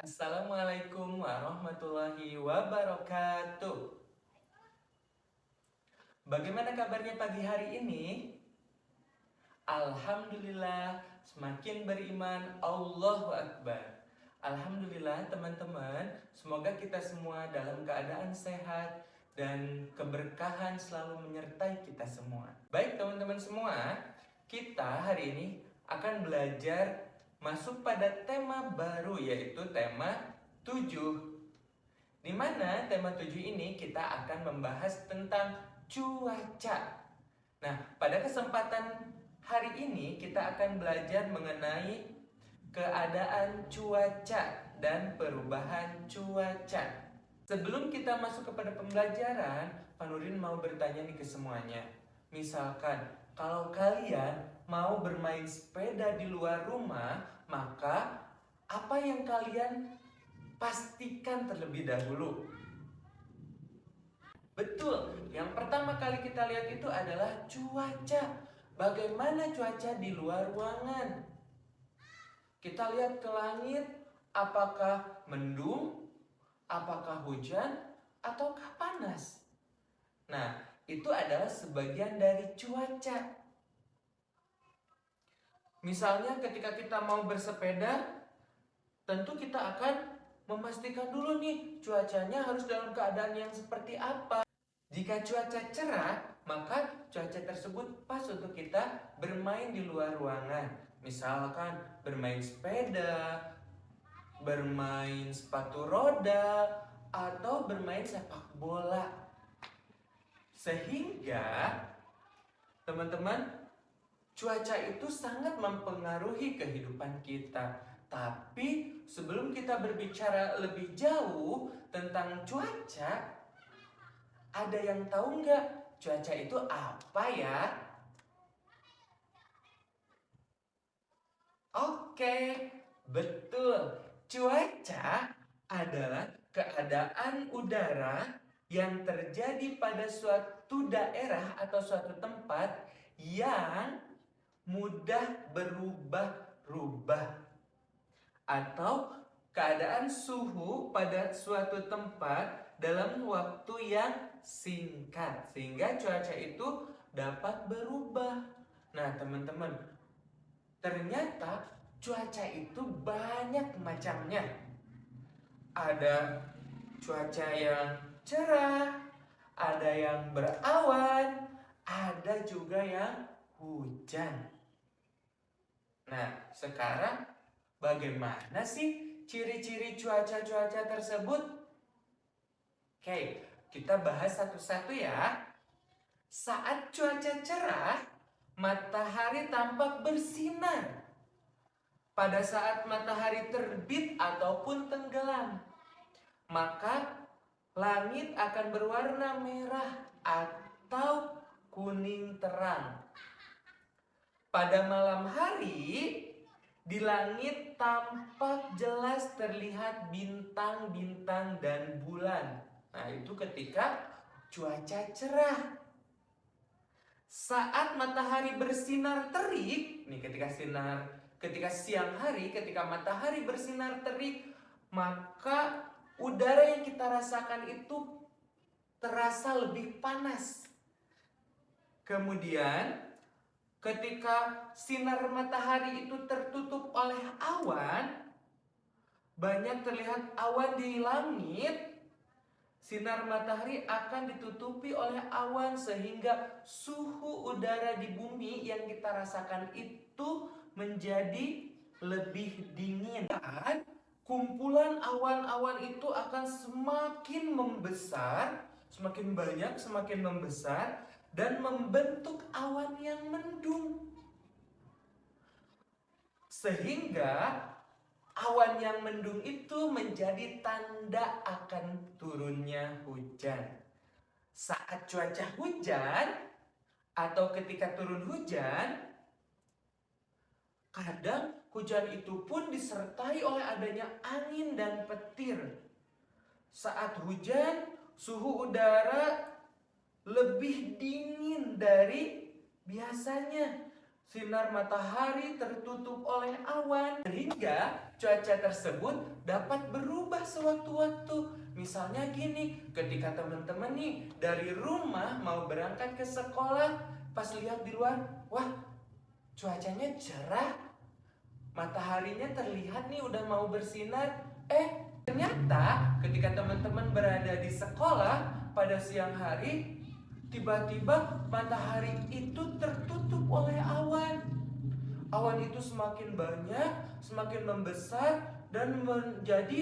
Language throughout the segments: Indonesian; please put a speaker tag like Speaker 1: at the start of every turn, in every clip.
Speaker 1: Assalamualaikum warahmatullahi wabarakatuh. Bagaimana kabarnya pagi hari ini? Alhamdulillah, semakin beriman, Allahu Akbar. Alhamdulillah teman-teman, semoga kita semua dalam keadaan sehat dan keberkahan selalu menyertai kita semua. Baik teman-teman semua, kita hari ini akan belajar masuk pada tema baru, yaitu tema 7. Di mana tema 7 ini kita akan membahas tentang cuaca. Nah, pada kesempatan hari ini kita akan belajar mengenai keadaan cuaca dan perubahan cuaca. Sebelum kita masuk kepada pembelajaran, Pak Nurdin mau bertanya nih ke semuanya. Misalkan, kalau kalian mau bermain sepeda di luar rumah, maka apa yang kalian pastikan terlebih dahulu? Betul, yang pertama kali kita lihat itu adalah cuaca. Bagaimana cuaca di luar ruangan? Kita lihat ke langit, apakah mendung, apakah hujan, ataukah panas? Nah, itu adalah sebagian dari cuaca. Misalnya ketika kita mau bersepeda, tentu kita akan memastikan dulu nih cuacanya harus dalam keadaan yang seperti apa. Jika cuaca cerah, maka cuaca tersebut pas untuk kita bermain di luar ruangan. Misalkan bermain sepeda, bermain sepatu roda, atau bermain sepak bola. Sehingga teman-teman, cuaca itu sangat mempengaruhi kehidupan kita. Tapi sebelum kita berbicara lebih jauh tentang cuaca, ada yang tahu nggak cuaca itu apa ya? Oke, betul. Cuaca adalah keadaan udara yang terjadi pada suatu daerah atau suatu tempat yang mudah berubah-ubah, atau keadaan suhu pada suatu tempat dalam waktu yang singkat, sehingga cuaca itu dapat berubah. Nah teman-teman, ternyata cuaca itu banyak macamnya. Ada cuaca yang cerah, ada yang berawan, ada juga yang hujan. Nah, sekarang bagaimana sih ciri-ciri cuaca-cuaca tersebut? Oke, kita bahas satu-satu ya. Saat cuaca cerah, matahari tampak bersinar. Pada saat matahari terbit ataupun tenggelam, maka langit akan berwarna merah atau kuning terang. Pada malam hari, di langit tampak jelas terlihat bintang-bintang dan bulan. Nah, itu ketika cuaca cerah. Saat matahari bersinar terik, nih ketika siang hari, ketika matahari bersinar terik, maka udara yang kita rasakan itu terasa lebih panas. Kemudian ketika sinar matahari itu tertutup oleh awan, banyak terlihat awan di langit, sinar matahari akan ditutupi oleh awan sehingga suhu udara di bumi yang kita rasakan itu menjadi lebih dingin. Dan kumpulan awan-awan itu akan semakin membesar, semakin banyak, semakin membesar, dan membentuk awan yang mendung. Sehingga awan yang mendung itu menjadi tanda akan turunnya hujan. Saat cuaca hujan atau ketika turun hujan, kadang hujan itu pun disertai oleh adanya angin dan petir. Saat hujan, suhu udara lebih dingin dari biasanya. sinar matahari tertutup oleh awan, sehingga cuaca tersebut dapat berubah sewaktu-waktu. Misalnya gini, ketika teman-teman nih dari rumah mau berangkat ke sekolah, pas lihat di luar, wah cuacanya cerah, mataharinya terlihat nih udah mau bersinar. Ternyata ketika teman-teman berada di sekolah pada siang hari, tiba-tiba matahari itu tertutup oleh awan. Awan itu semakin banyak, semakin membesar, dan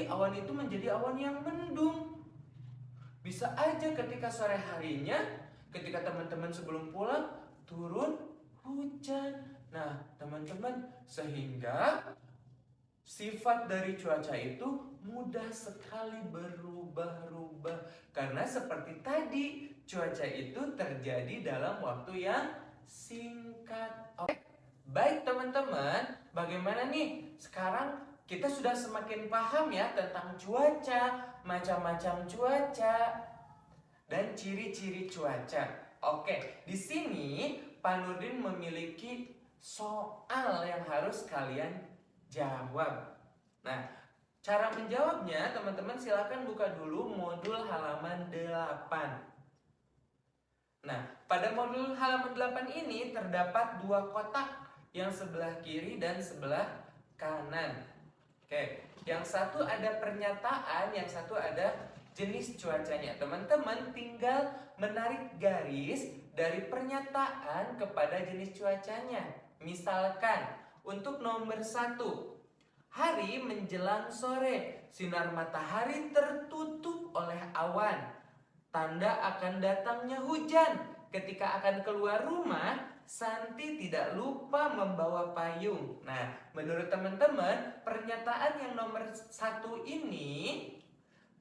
Speaker 1: awan itu menjadi awan yang mendung. Bisa aja ketika sore harinya, ketika teman-teman sebelum pulang, turun hujan. Nah, teman-teman, sehingga sifat dari cuaca itu mudah sekali berubah-ubah. Karena seperti tadi, cuaca itu terjadi dalam waktu yang singkat. Oke, baik teman-teman, bagaimana nih? Sekarang kita sudah semakin paham ya tentang cuaca, macam-macam cuaca, dan ciri-ciri cuaca. Oke, di sini Pak Nurdin memiliki soal yang harus kalian jawab. Nah, cara menjawabnya teman-teman silakan buka dulu modul halaman 8. Nah, pada modul halaman 8 ini terdapat dua kotak, yang sebelah kiri dan sebelah kanan. Oke, yang satu ada pernyataan, yang satu ada jenis cuacanya. Teman-teman tinggal menarik garis dari pernyataan kepada jenis cuacanya. Misalkan untuk nomor 1, hari menjelang sore, sinar matahari tertutup oleh awan. Tanda akan datangnya hujan. Ketika akan keluar rumah, Santi tidak lupa membawa payung. Nah, menurut teman-teman, pernyataan yang nomor 1 ini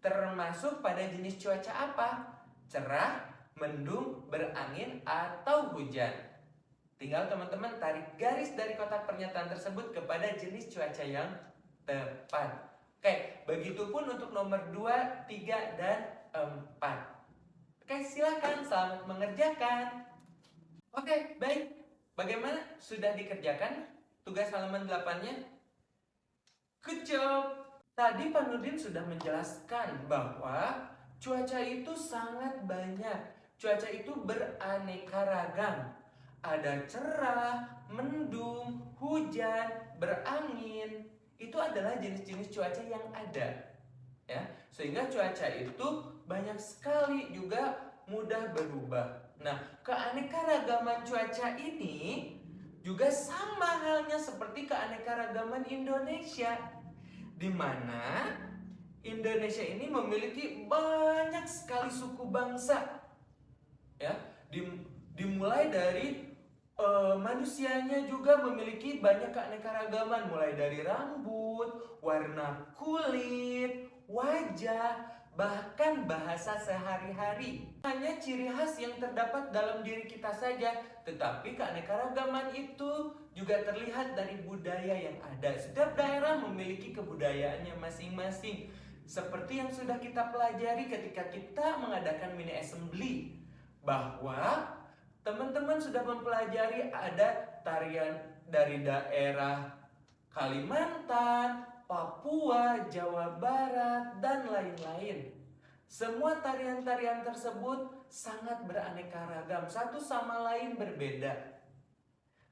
Speaker 1: termasuk pada jenis cuaca apa? Cerah, mendung, berangin, atau hujan? Tinggal teman-teman tarik garis dari kotak pernyataan tersebut kepada jenis cuaca yang tepat. Oke, begitupun untuk nomor 2, 3, dan 4. Oke, silakan, selamat mengerjakan. Oke, baik. Bagaimana? Sudah dikerjakan tugas halaman 8-nya? Good job. Tadi Pak Nurdin sudah menjelaskan bahwa cuaca itu sangat banyak. Cuaca itu beraneka ragam. Ada cerah, mendung, hujan, berangin. Itu adalah jenis-jenis cuaca yang ada. Ya, sehingga cuaca itu banyak sekali, juga mudah berubah. Nah, keanekaragaman cuaca ini juga sama halnya seperti keanekaragaman Indonesia, di mana Indonesia ini memiliki banyak sekali suku bangsa. Ya, dimulai dari manusianya juga memiliki banyak keanekaragaman, mulai dari rambut, warna kulit, wajah, bahkan bahasa sehari-hari. Hanya ciri khas yang terdapat dalam diri kita saja, tetapi keanekaragaman itu juga terlihat dari budaya yang ada. Setiap daerah memiliki kebudayaannya masing-masing. Seperti yang sudah kita pelajari ketika kita mengadakan mini assembly, bahwa teman-teman sudah mempelajari ada tarian dari daerah Kalimantan, Papua, Jawa Barat, dan lain-lain. Semua tarian-tarian tersebut sangat beraneka ragam, satu sama lain berbeda.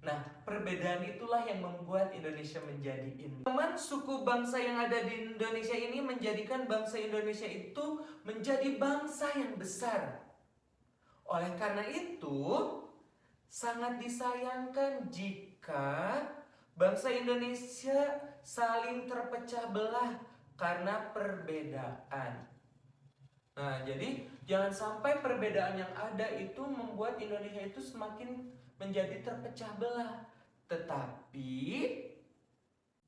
Speaker 1: Nah, perbedaan itulah yang membuat Indonesia menjadi ini. Teman, suku bangsa yang ada di Indonesia ini menjadikan bangsa Indonesia itu menjadi bangsa yang besar. Oleh karena itu, sangat disayangkan jika bangsa Indonesia saling terpecah belah karena perbedaan. Nah, jadi jangan sampai perbedaan yang ada itu membuat Indonesia itu semakin menjadi terpecah belah. Tetapi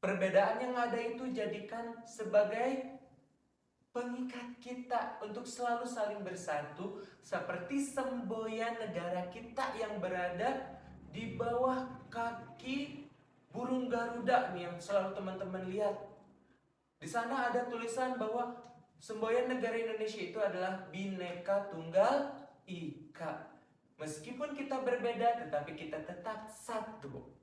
Speaker 1: perbedaan yang ada itu jadikan sebagai pengikat kita untuk selalu saling bersatu, seperti semboyan negara kita yang berada di bawah kaki burung Garuda nih, yang selalu teman-teman lihat. Di sana ada tulisan bahwa semboyan negara Indonesia itu adalah Bhinneka Tunggal Ika. Meskipun kita berbeda, tetapi kita tetap satu.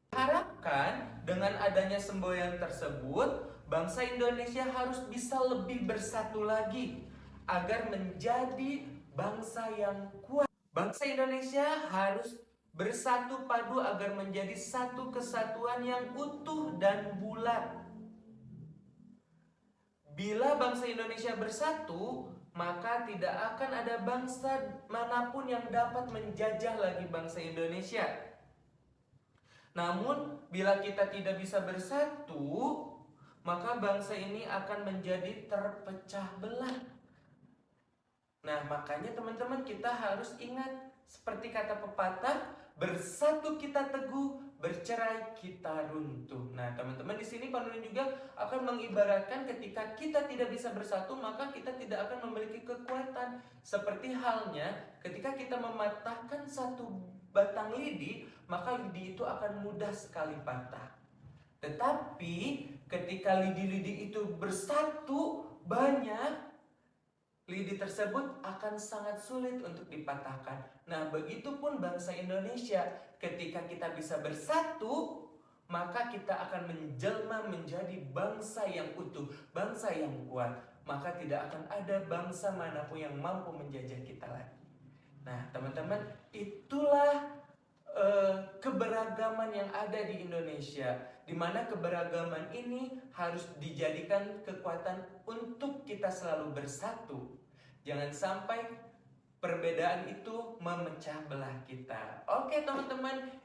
Speaker 1: Harapkan dengan adanya semboyan tersebut, bangsa Indonesia harus bisa lebih bersatu lagi agar menjadi bangsa yang kuat. Bangsa Indonesia harus bersatu padu agar menjadi satu kesatuan yang utuh dan bulat. Bila bangsa Indonesia bersatu, maka tidak akan ada bangsa manapun yang dapat menjajah lagi bangsa Indonesia. Namun, bila kita tidak bisa bersatu, maka bangsa ini akan menjadi terpecah belah. Nah, makanya teman-teman kita harus ingat, seperti kata pepatah, bersatu kita teguh, bercerai kita runtuh. Nah, teman-teman di sini Pak Nurdin juga akan mengibaratkan ketika kita tidak bisa bersatu, maka kita tidak akan memiliki kekuatan. Seperti halnya ketika kita mematahkan satu batang lidi, maka lidi itu akan mudah sekali patah. Tetapi ketika lidi-lidi itu bersatu banyak, lidi tersebut akan sangat sulit untuk dipatahkan. Nah, begitupun bangsa Indonesia, ketika kita bisa bersatu, maka kita akan menjelma menjadi bangsa yang utuh, bangsa yang kuat. Maka tidak akan ada bangsa manapun yang mampu menjajah kita lagi. Nah, teman-teman, itulah keberagaman yang ada di Indonesia, di mana keberagaman ini harus dijadikan kekuatan untuk kita selalu bersatu. Jangan sampai perbedaan itu memecah belah kita. Oke teman-teman,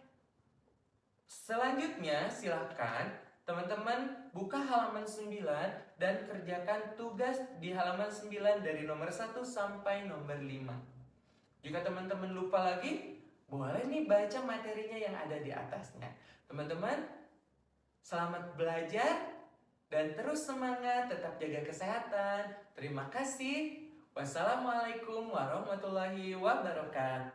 Speaker 1: selanjutnya silakan teman-teman buka halaman 9 dan kerjakan tugas di halaman 9 dari nomor 1 sampai nomor 5. Jika teman-teman lupa lagi, boleh nih baca materinya yang ada di atasnya. Teman-teman, selamat belajar dan terus semangat, tetap jaga kesehatan. Terima kasih. Wassalamualaikum warahmatullahi wabarakatuh.